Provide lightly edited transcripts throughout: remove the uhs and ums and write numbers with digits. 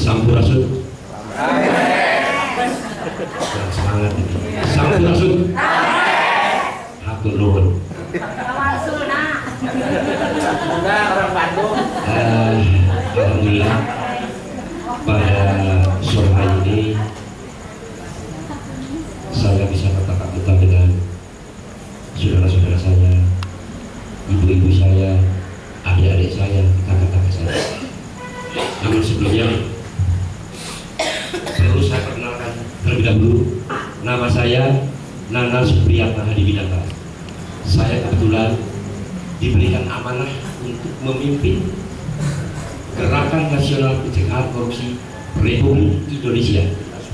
Sampurasun. Semangat ini. Sampurasun. Hatur nuhun. Orang Bandung. Alhamdulillah pada sore hari ini saya bisa tatap muka dengan saudara-saudara saya, ibu-ibu saya, adik-adik saya, kakak-kakak saya. Namun sebelumnya perlu saya perkenalkan terlebih dahulu, nama saya Nana Supriyatna Hadibinata. Saya kebetulan diberikan amanah untuk memimpin Gerakan Nasional Pencegahan Korupsi Republik Indonesia.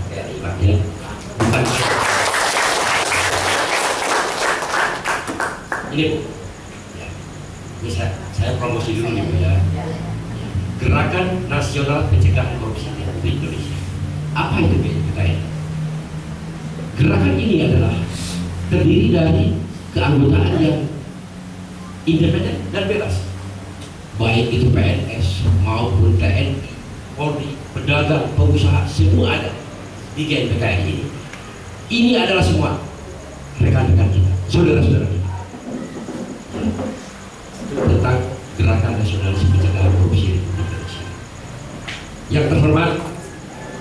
Ya, bukan ini Bu. Ya. Ini saya promosi dulu nih Bu ya. Gerakan Nasional Pencegahan Korupsi Republik Indonesia. Apa itu BNPKI? Gerakan ini adalah terdiri dari keanggotaan yang independen dan bebas, baik itu PNS maupun TNI, Polri, pedagang, pengusaha, semua ada di GNPKI ini. Ini adalah semua rekan-rekan kita, saudara-saudara kita, tentang Gerakan Nasional Pencegahan Korupsi Republik Indonesia. Yang terhormat,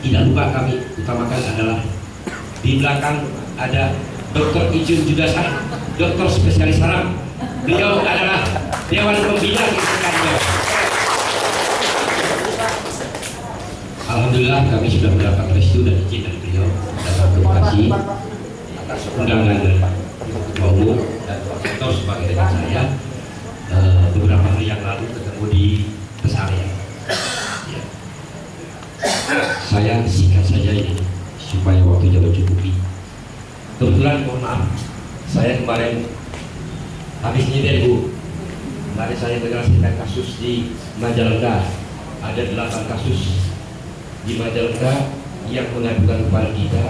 tidak lupa kami utamakan adalah di belakang ada Dr. Ijun Judasah, dokter spesialis saraf. Beliau adalah Dewan Pembina GNPKI. Alhamdulillah kami sudah mendapat restu dan izin dari beliau datang ke Bekasi atas undangan dari Ketua Umum dan Wakil sebagai rekan saya beberapa hari yang lalu ketemu di Pesarian. Ya. Saya singkat saja ini supaya waktunya mencukupi. Kebetulan mohon maaf, saya kemarin habis nyindir Bu. Kemarin saya menyelesaikan kasus di Majalengka. Ada 8 kasus di Majalengka yang mengadukan kepada kita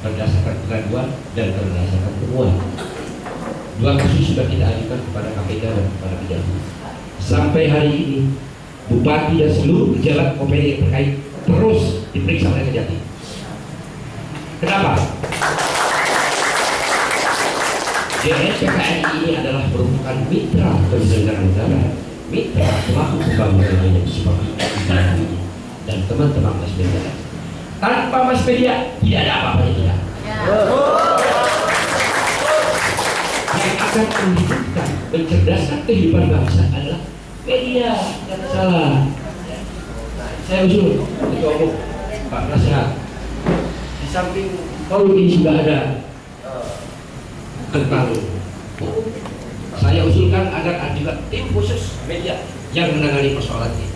berdasarkan pengaduan dan berdasarkan temuan. 2 kasus sudah kita ajukan kepada KPK dan kepada Kejaksaan. Sampai hari ini Bupati dan seluruh pejabat OPD yang terkait terus diperiksa oleh Kejati. Kenapa? GNPKI ini adalah merupakan mitra penyelenggara negara, mitra pelaku pembangunan lainnya seperti dan teman-teman Mas Media. Tanpa Mas Media tidak ada apa-apa tidak. Yang akan menghidupkan, mencerdaskan kehidupan bangsa adalah media. Tidak salah. Saya usul Ketua Umum Pak Nasihat. Di samping kalau ini sudah ada tentang saya usulkan agar ada juga tim khusus media yang menangani persoalan ini.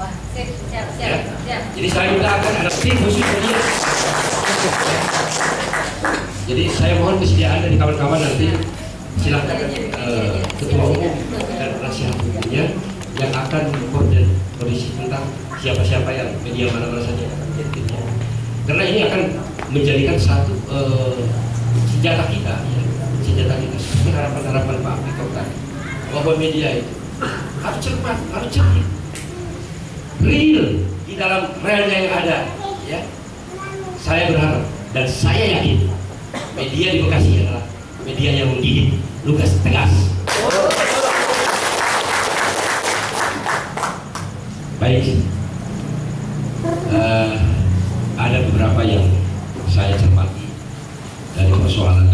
Ya. Jadi saya minta akan ada tim khusus media. Jadi saya mohon kesediaan dari kawan-kawan nanti silakan Ketua Umum dan penasihat hukumnya yang akan mengkoordinasi tentang siapa-siapa yang media mana-mana saja yang akan menjadi timnya. Karena ini akan menjadikan satu senjata kita. Ya. Senjata kita seperti harapan-harapan Pak Victor tadi bahwa media itu harus cepat, harus cerdik, real di dalam realnya yang ada. Ya, saya berharap dan saya yakin media di Bekasi adalah media yang mendidik, lugas, tegas. Baik, ada beberapa yang saya cermati dari persoalan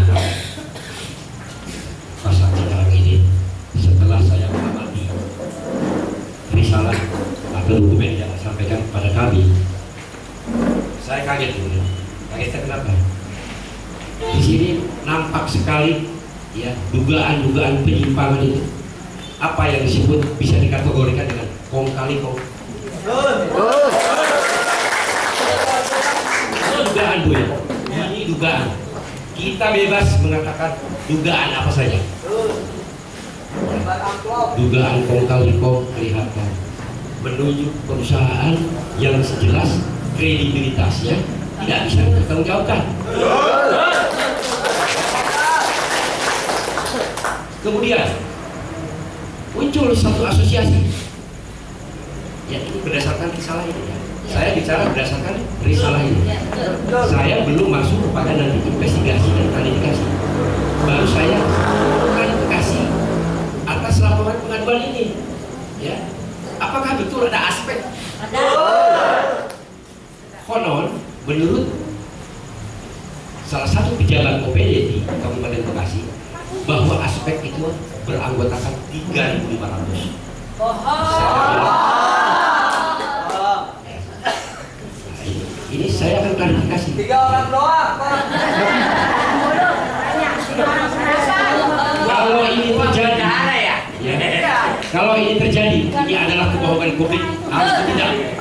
pasal sekarang ini. Setelah saya mengamati risalah atau dokumen yang disampaikan kepada kami, saya kaget dulu. Kagetnya kenapa? Di sini nampak sekali ya dugaan-dugaan penyimpangan itu. Apa yang disebut bisa dikategorikan dengan kong kali kong. Dugaan Bu ya. Ini dugaan. Kita bebas mengatakan dugaan apa saja. Dugaan kong kali kong kelihatan menunjuk perusahaan yang sejelas kredibilitasnya tidak bisa dipertanggungjawabkan. Kemudian muncul satu asosiasi Ya ini berdasarkan risalah ini ya. Saya bicara berdasarkan risalah ini. Saya belum masuk kepada nanti investigasi dan klarifikasi. Baru saya klarifikasi atas laporan pengaduan ini. Ya, apakah betul ada aspek? Konon menurut salah satu pejabat OPD di Kabupaten Bekasi bahwa aspek itu beranggotakan 3.500. Ini saya akan klarifikasi. 3 orang doang, Pak. Kalau ini terjadi, kalau ini terjadi, ini adalah kebohongan publik, harus ditindak.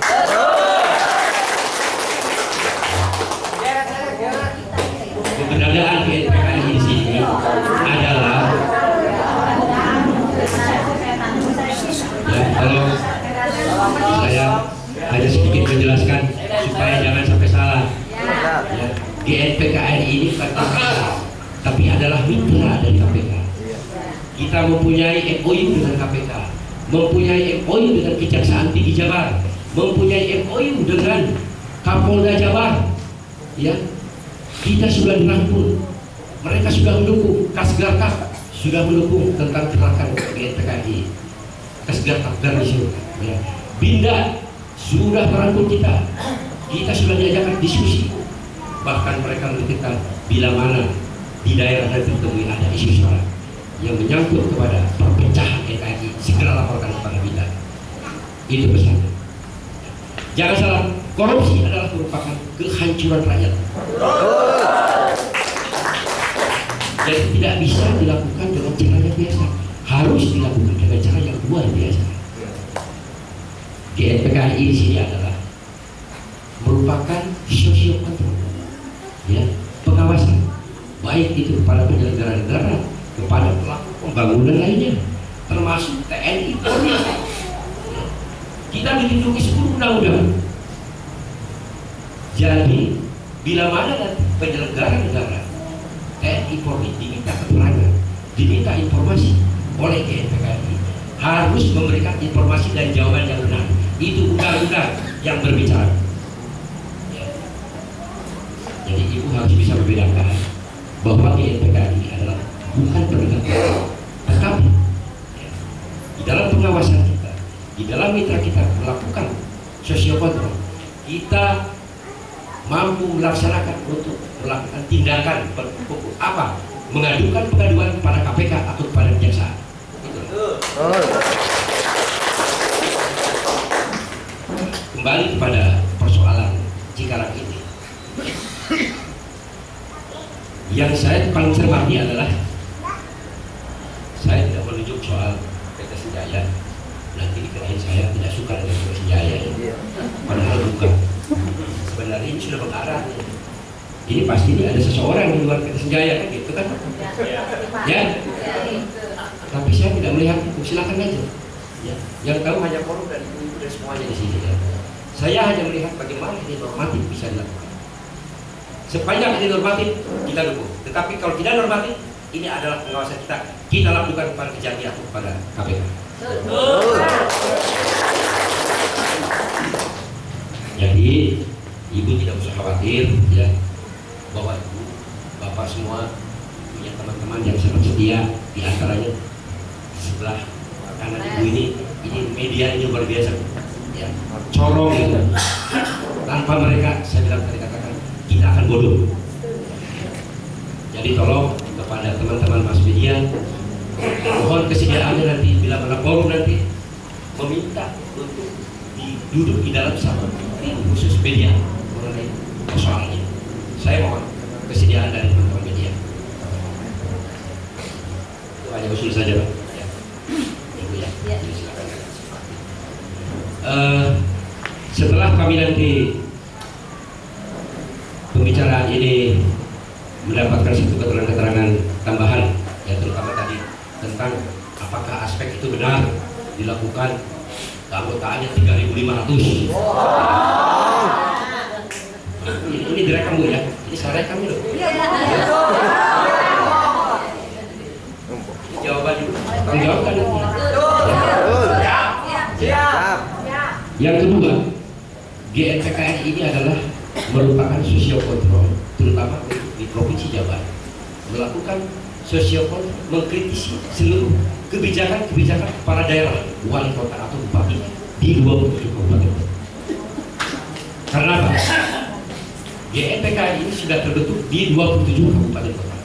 Keberadaan PNPKI di sini adalah ya, kalau saya hanya sedikit menjelaskan supaya jangan sampai salah. Ya, GNPKI ini bukan KPK, tapi adalah mitra dari KPK. Kita mempunyai MOU dengan KPK, mempunyai MOU dengan Kejaksaan Tinggi Jabar, mempunyai MOU dengan Kapolda Jabar. Ya, kita sudah dirangkul, mereka sudah mendukung, Kasgarkaf sudah mendukung tentang gerakan GNPKI, Kasgarkaf Garnisun. Ya. Binda sudah merangkul kita, kita sudah diajarkan diskusi, bahkan mereka menitipkan bila mana di daerah tertentu ada isu sara yang menyangkut kepada perpecahan NKRI, segera laporkan kepada Binda. Itu pesannya. Jangan salah, korupsi adalah merupakan kehancuran rakyat. Dan tidak bisa dilakukan dengan cara yang biasa, harus dilakukan dengan cara yang luar biasa. GNPKI di sini adalah merupakan social control, ya, pengawasan, baik itu kepada penyelenggara negara, kepada pelaku pembangunan lainnya, termasuk TNI Polri. Kita dilindungi 10 undang-undang. Jadi bila mana nanti penyelenggara negara TNI Polri diminta keterangan, diminta informasi oleh GNPKI, harus memberikan informasi dan jawaban yang benar. Itu undang-undang yang berbicara. Ya. Jadi ibu harus bisa membedakan bahwa GNPKI adalah bukan penegak hukum, tetapi ya, di dalam pengawasan kita, di dalam mitra kita melakukan social control, kita mampu melaksanakan untuk melakukan tindakan apa? Mengadukan pengaduan kepada KPK atau kepada kejaksaan. Kembali kepada persoalan Cikarang ini, yang saya paling cermati adalah saya tidak menunjuk soal PT Senjaya. Nanti dikirain saya tidak suka dengan PT Senjaya, padahal bukan. Sebenarnya ini sudah mengarah. Ini pasti ini ada seseorang di luar PT Senjaya, kan gitu kan? Ya. Tapi saya tidak melihat itu. Silakan aja. Ya. Yang tahu hanya forum dan ibu dan semuanya di sini. Ya. Saya hanya melihat bagaimana ini normatif bisa dilakukan. Sepanjang ini normatif, kita dukung. Tetapi kalau tidak normatif, ini adalah pengawasan kita. Kita lakukan kepada Kejati atau kepada KPK. Jadi ibu tidak usah khawatir, ya, bahwa ibu, bapak semua punya teman-teman yang sangat setia. Di antaranya sebelah kanan ibu ini media ini luar biasa, ya, corong gitu. Tanpa mereka, saya bilang tadi katakan, kita akan bodoh. Jadi tolong kepada teman-teman mas media, mohon kesediaannya nanti bila mana forum nanti meminta untuk duduk di dalam satu tim khusus media mengenai persoalan ini. Saya mohon kesediaan dari teman-teman media. Itu hanya usul saja, Pak. Ya. Ibu ya. Silakan. Setelah kami nanti pembicaraan ini mendapatkan satu keterangan-keterangan tambahan, ya, terutama tadi tentang apakah aspek itu benar dilakukan, keanggotaannya 3.500. Ini direkam Bu ya, ini saya rekam dulu. Jawaban dulu, tanggung jawab kan? Siap. Yang kedua, GNPKN ini adalah merupakan social control, terutama di Provinsi Jawa Barat, melakukan social control, mengkritisi seluruh kebijakan-kebijakan kepala daerah, wali kota atau bupati di 27 kabupaten. Karena apa? GNPKN ini sudah terbentuk di 27 kabupaten kota.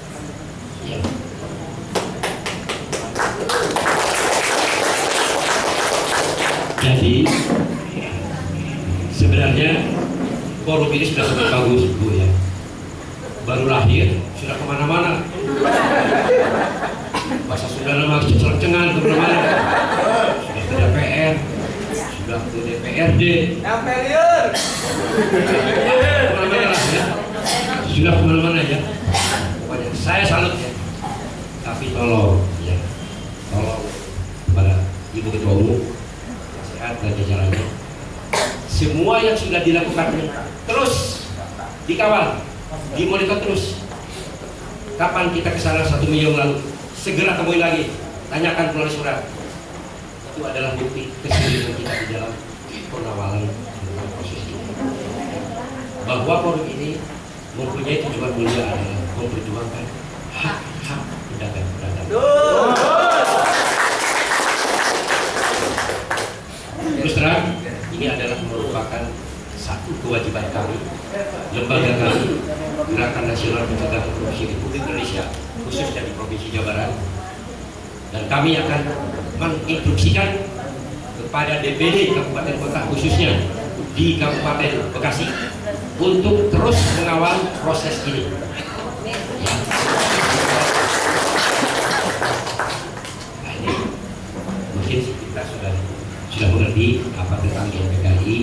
Ya. Jadi sebenarnya forum ini sudah sangat bagus, Bu ya. Baru lahir sudah kemana-mana. Bahasa Sunda nama cengar-cengar kemana-mana. Sudah ke DPR, sudah ke DPRD. Kemana-mana lah ya. Sudah kemana-mana ya. Pokoknya saya salut ya. Tapi tolong ya, tolong kepada Ibu Ketua Umum, sehat dan jajarannya. Semua yang sudah dilakukan terus dikawal, dimonitor terus. Kapan kita ke sana 1 minggu lalu, segera temui lagi, tanyakan melalui surat. Itu adalah bukti keseriusan kita di dalam pengawalan proses ini. Bahwa forum ini mempunyai tujuan mulia adalah memperjuangkan hak-hak pedagang-pedagang. Terus terang, ini adalah merupakan satu kewajiban kami, lembaga kami, Gerakan Nasional Pencegahan Korupsi Republik Indonesia, khususnya di Provinsi Jawa Barat, dan kami akan menginstruksikan kepada DPD Kabupaten Kota, khususnya di Kabupaten Bekasi, untuk terus mengawal proses ini. Ya. Nah, ini mungkin kita sudah mengerti apa tentang GNPKI.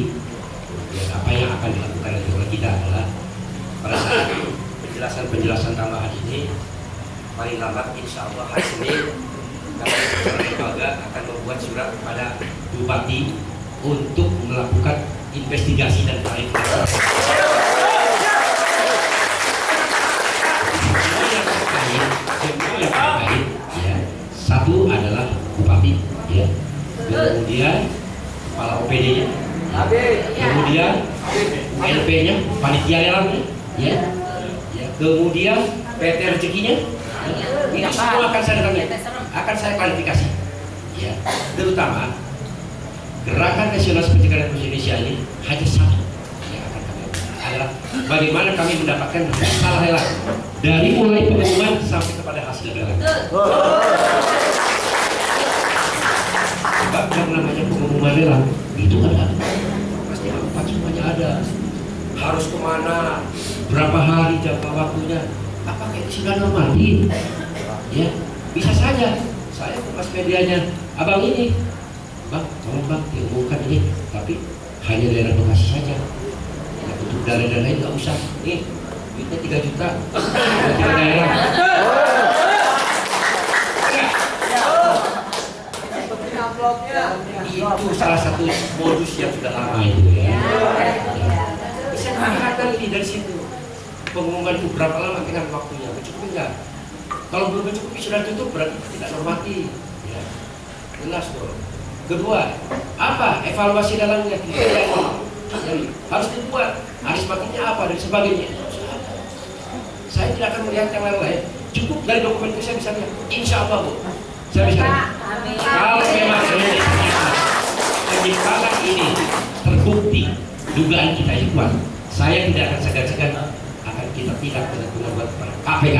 Dan apa yang akan dilakukan oleh kita adalah pada saat penjelasan tambahan ini, paling lambat insya Allah hari Senin kami secara lembaga akan membuat surat kepada Bupati untuk melakukan investigasi dan klarifikasi. Semua yang terkait, ya. Satu adalah Bupati, ya. Kemudian kepala OPD-nya, kemudian LP-nya, panitia lelangnya, ya. Kemudian PT rezekinya, ini semua akan saya datangin, akan saya klarifikasi, ya. Terutama Gerakan Nasional Pencegahan Korupsi Indonesia ini hanya satu yang akan kami adalah bagaimana kami mendapatkan salah lelang dari mulai pengumuman sampai kepada hasil lelang. Sebab yang namanya pengumuman lelang itu kan ada, pasti apa semuanya ada. Harus kemana, berapa hari jangka waktunya, apakah itu sudah normatif? Ya, bisa saja saya ke mas medianya, abang ini, bang, tolong bang diumumkan ini, tapi hanya daerah Bekasi saja. Ya, untuk daerah lain nggak usah. Nih, duitnya 3 juta, 3 daerah. Itu salah satu modus yang sudah lama itu ya. Bisa kelihatan ini dari situ. Pengumuman itu berapa lama dengan waktunya, mencukupi enggak? Kalau belum mencukupi sudah tutup berarti tidak normatif. Ya. Jelas dong. Kedua, apa evaluasi dalamnya? Harus dibuat. Arismatiknya apa dan sebagainya. Saya tidak akan melihat yang lain-lain. Cukup dari dokumen itu saya bisa lihat. Insya Allah Bu, saya bisa lihat. Kalau memang penyimpangan ini terbukti, dugaan kita itu kuat, saya tidak akan segan-segan akan kita tindak dengan pengaduan kepada KPK.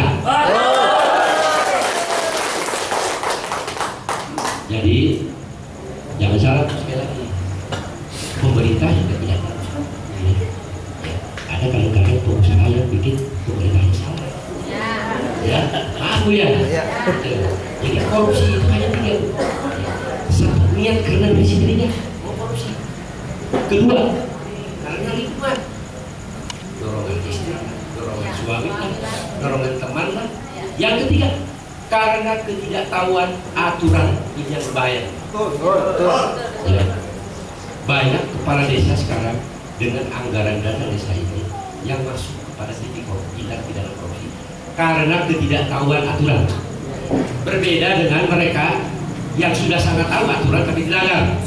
Jadi jangan salah sekali lagi, pemerintah juga tidak tahu. Ada kadang-kadang pengusaha yang bikin pemerintahnya salah. Ya, aku ya. Jadi korupsi itu hanya 3. Satu, niat karena dari sendirinya mau korupsi. Kedua, karena lingkungan, dorongan istri, dorongan suami, dorongan teman. Yang ketiga, karena ketidaktahuan aturan ini yang berbahaya. Ya. Banyak kepala desa sekarang dengan anggaran dana desa ini yang masuk kepada tipikor tindak pidana korupsi karena ketidaktahuan aturan. Berbeda dengan mereka yang sudah sangat tahu aturan tapi dilanggar.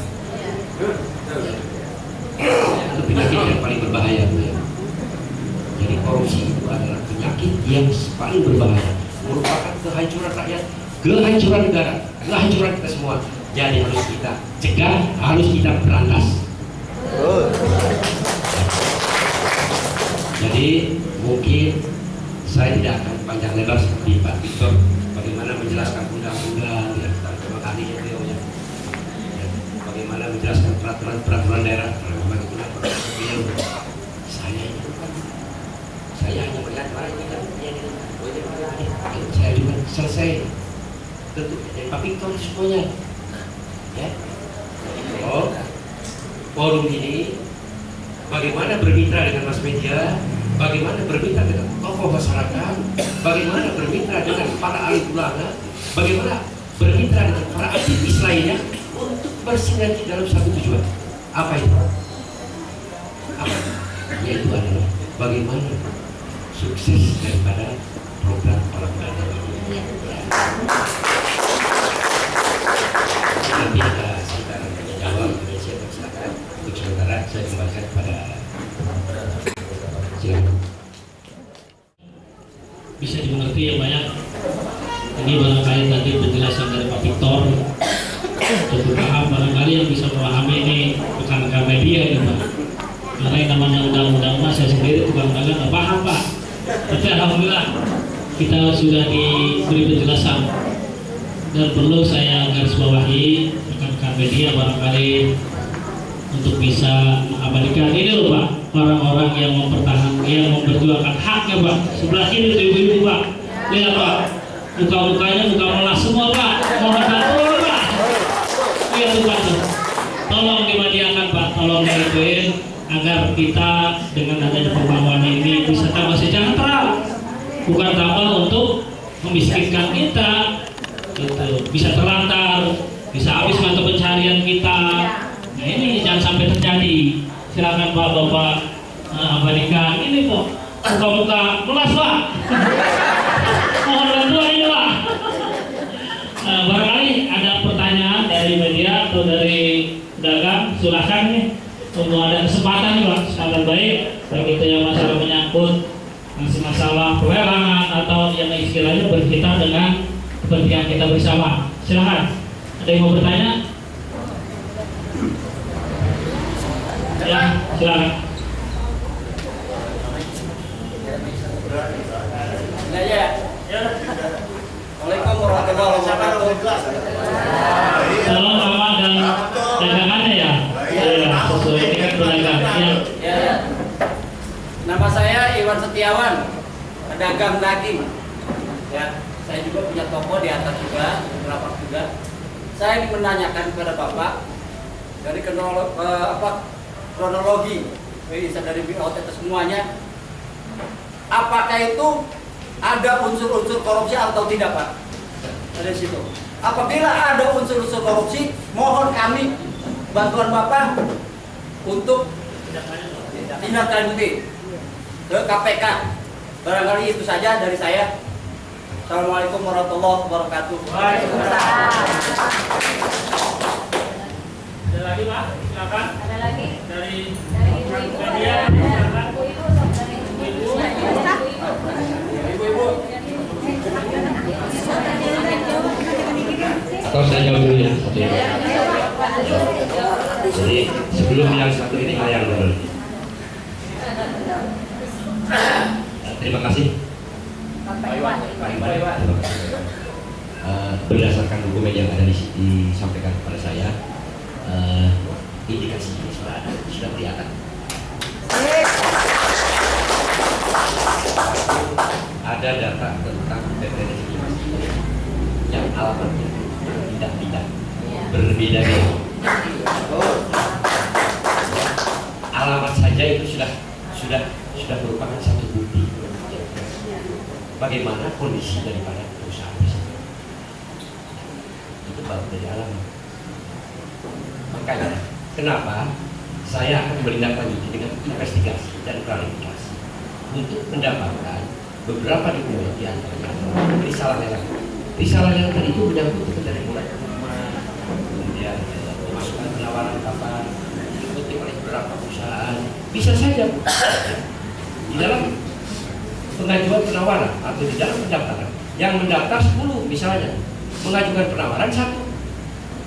korupsi itu adalah penyakit yang paling berbahaya, merupakan kehancuran rakyat, kehancuran negara, kehancuran kita semua. Jadi harus kita cegah, harus kita berantas. Jadi mungkin saya tidak akan panjang lebar seperti Pak Victor bagaimana menjelaskan undang-undang ya, terima kasih beliau ya. Bagaimana menjelaskan peraturan daerah, bagaimana beliau. Saya hanya melihat barang ini, saya juga selesai. Tentu dari Pak Victor semuanya. Ya. Oh, forum ini bagaimana bermitra dengan mass media, bagaimana bermitra dengan tokoh masyarakat, bagaimana bermitra dengan para ahli ulama, bagaimana bermitra dengan para aktivis lainnya untuk bersinergi dalam satu tujuan. Apa itu? Apa? Yaitu adalah bagaimana sukses daripada program para pedagang ini. Nanti kita akan menjawab dari siapa silakan. Untuk sementara saya kembalikan kepada silakan. Bisa dimengerti ya banyak. Ini barangkali tadi penjelasan dari Pak Victor cukup paham, barangkali yang bisa memahami ini rekan-rekan media ini Pak. Karena yang namanya undang-undang Mas, saya sendiri tukang dagang nggak paham Pak. Tapi alhamdulillah kita sudah diberi penjelasan dan perlu saya garis bawahi rekan-rekan media barangkali untuk bisa mengabadikan ini loh Pak, orang-orang yang mempertahankan, yang memperjuangkan haknya Pak. Sebelah kiri itu ibu-ibu Pak, lihat Pak, muka-mukanya muka melas semua Pak, mohon bantuan Pak. Lihat tuh Pak, tolong dimediakan Pak, tolong diaduin agar kita dengan adanya pembangunan ini bisa tambah sejahtera, bukan tambah untuk memiskinkan kita, gitu. Bisa terlantar, bisa habis mata pencarian kita. Nah ini jangan sampai terjadi. Silakan Pak Bapak abadikan ini kok muka-muka melas Pak. Mohon bantuan ini Pak. Barangkali ada pertanyaan dari media atau dari pedagang, silakan nih. Untuk ada kesempatan nih Pak, sangat baik. Baik itu yang masalah menyangkut masalah pelelangan atau yang istilahnya berkaitan dengan kepentingan kita bersama. Silakan. Ada yang mau bertanya? Ya, silakan. Ya. Assalamualaikum warahmatullahi wabarakatuh. Salam sama dan dagangannya ya. Ya, sesuai ini kan pedagang. Ya. Nama saya Iwan Setiawan, pedagang daging. Ya, saya juga punya toko di atas juga, beberapa juga. Saya ingin menanyakan kepada Bapak dari kronologi, bisa dari BOT atau semuanya, apakah itu ada unsur-unsur korupsi atau tidak Pak? Dari situ. Apabila ada unsur-unsur korupsi, mohon kami bantuan Bapak untuk tindak lanjuti ke KPK. Barangkali itu saja dari saya. Assalamualaikum warahmatullahi wabarakatuh. Waalaikumsalam. Ada lagi Pak? Silakan. Ada lagi? Dari Ibu-ibu. media. Ibu-ibu. Atau saya jawab dulu ya. Jadi sebelum yang satu ini yang dulu. Terima kasih. Berdasarkan dokumen yang ada disampaikan kepada saya, indikasi ini sudah kelihatan. Ada data tentang PPDS yang alamatnya tidak berbeda-beda. Alamat saja itu sudah merupakan satu bukti bagaimana kondisi daripada perusahaan tersebut. Itu baru dari alamat. Makanya kenapa saya akan menindaklanjuti dengan investigasi dan klarifikasi untuk mendapatkan beberapa dokumen di antaranya risalah yang tadi itu menyangkut dari mulai rumah, kemudian pemasukan penawaran kapal diikuti oleh beberapa perusahaan. Bisa saja di dalam pengajuan penawaran atau di dalam pendaftaran yang mendaftar 10 misalnya, mengajukan penawaran 1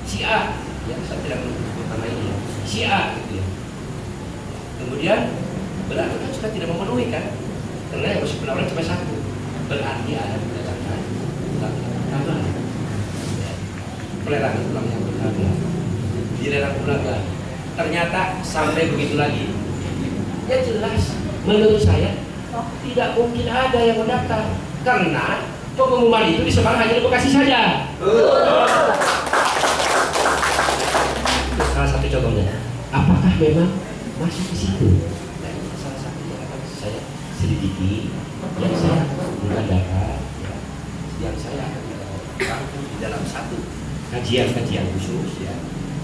si A, ya saya tidak menyebut nama ini ya, si A gitu ya. Kemudian berarti kan sudah tidak memenuhi kan, karena yang masuk penawaran cuma 1, berarti ada berdasarkan tambahan pelelangan ulang yang berbeda, dilelang ulang lagi. Ternyata sampai begitu lagi, ya jelas menurut saya tidak mungkin ada yang mendaftar karena pengumuman itu disebar hanya di Bekasi saja. Salah satu contohnya, apakah memang masuk ke situ? Nah, ini salah satu yang akan saya selidiki, yang saya mengadakan, ya, yang saya akan rangkum di dalam satu kajian khusus ya.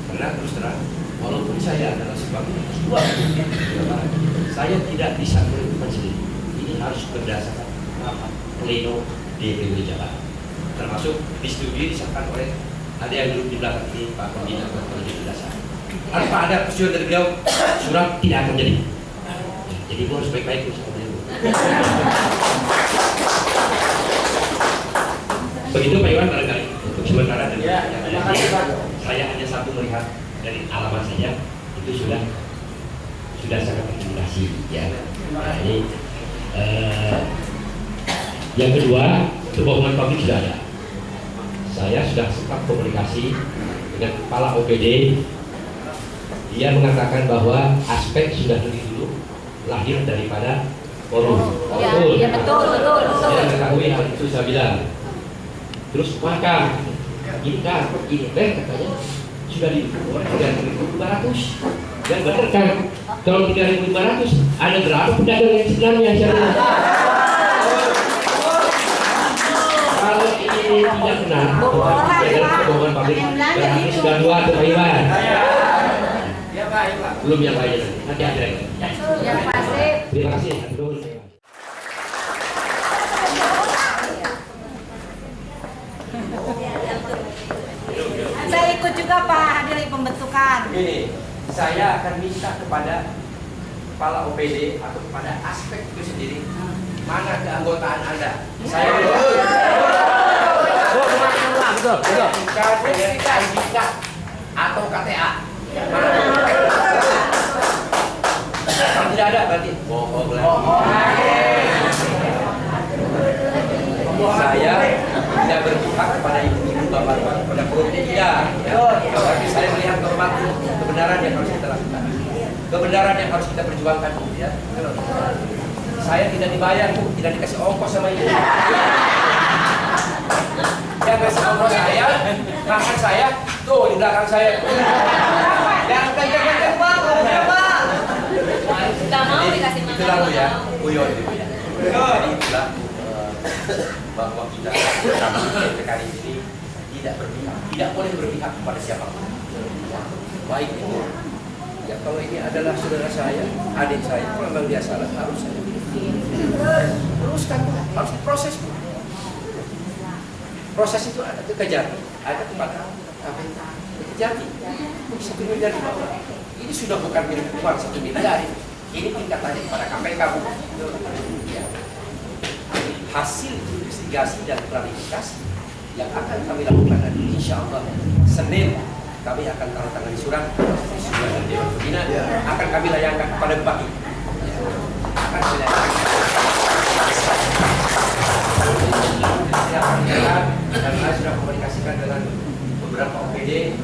Karena terus terang, walaupun saya adalah sebagai ketua, saya tidak bisa menentukan sendiri. Ini harus berdasarkan apa? Pleno DPW Jakarta. Termasuk disetujui disahkan oleh ada yang duduk di belakang ini, Pak Pembina Kepala Dasar. Tanpa ada persetujuan dari beliau, surat tidak akan jadi. Jadi gua harus baik-baik sama beliau. Begitu Pak Iwan barangkali untuk sementara dari saya hanya satu melihat dari alamat saja itu sudah sangat terindikasi ya. Nah, ini yang kedua, kebohongan publik sudah ada. Saya sudah sempat komunikasi dengan kepala OPD. Dia mengatakan bahwa aspek sudah lebih dulu lahir daripada forum. Ya, betul. Saya mengetahui hal itu, saya bilang. Terus maka ini kan, ini katanya sudah didukung oleh 3.500. Dan benar kan, kalau 3.500 ada berapa pedagang yang sebenarnya? Kalau ini tidak benar, kebohongan publik, berarti sudah 2 atau Pak Iwan. Ya Pak, ya Pak. Belum yang lain, nanti ada lagi. Yang pasti. Terima kasih. Saya ikut juga Pak hadiri pembentukan. Begini, saya akan minta kepada kepala OPD atau kepada aspek itu sendiri, mana keanggotaan Anda. Saya betul. ID card atau KTA. Kalau tidak ada berarti bohong lagi. Saya tidak berpihak kepada ibu-ibu, bapak-bapak, kepada korupsi tidak. Tapi saya melihat kebenaran yang harus kita lakukan, kebenaran yang harus kita perjuangkan. Ya. Saya tidak dibayar, Bu, tidak dikasih ongkos sama ibu. Yang kasih ongkos saya, makan saya, tuh di belakang saya. Jangan. Tidak mau dikasih makan. Itulah Bu ya, guyon gitu ya. Jadi itulah bahwa kita kali ini tidak berpihak, tidak boleh berpihak kepada siapapun. Baik itu, ya kalau ini adalah saudara saya, adik saya, kalau memang dia salah harus saya teruskan, harus diproses. Proses itu ada ke Kejati, ada tempat KPK Kejati, 1 miliar di bawah. Ini sudah bukan milik uang 1 miliar, ini tingkatannya kepada KPK. Ya. Hasil investigasi dan klarifikasi yang akan kami lakukan hari ini, insya Allah Senin kami akan taruh tangan di surat dari Dewan Pembina, akan kami layangkan kepada Bupati. Akan kami layangkan. Dan saya sudah komunikasikan dengan beberapa OPD.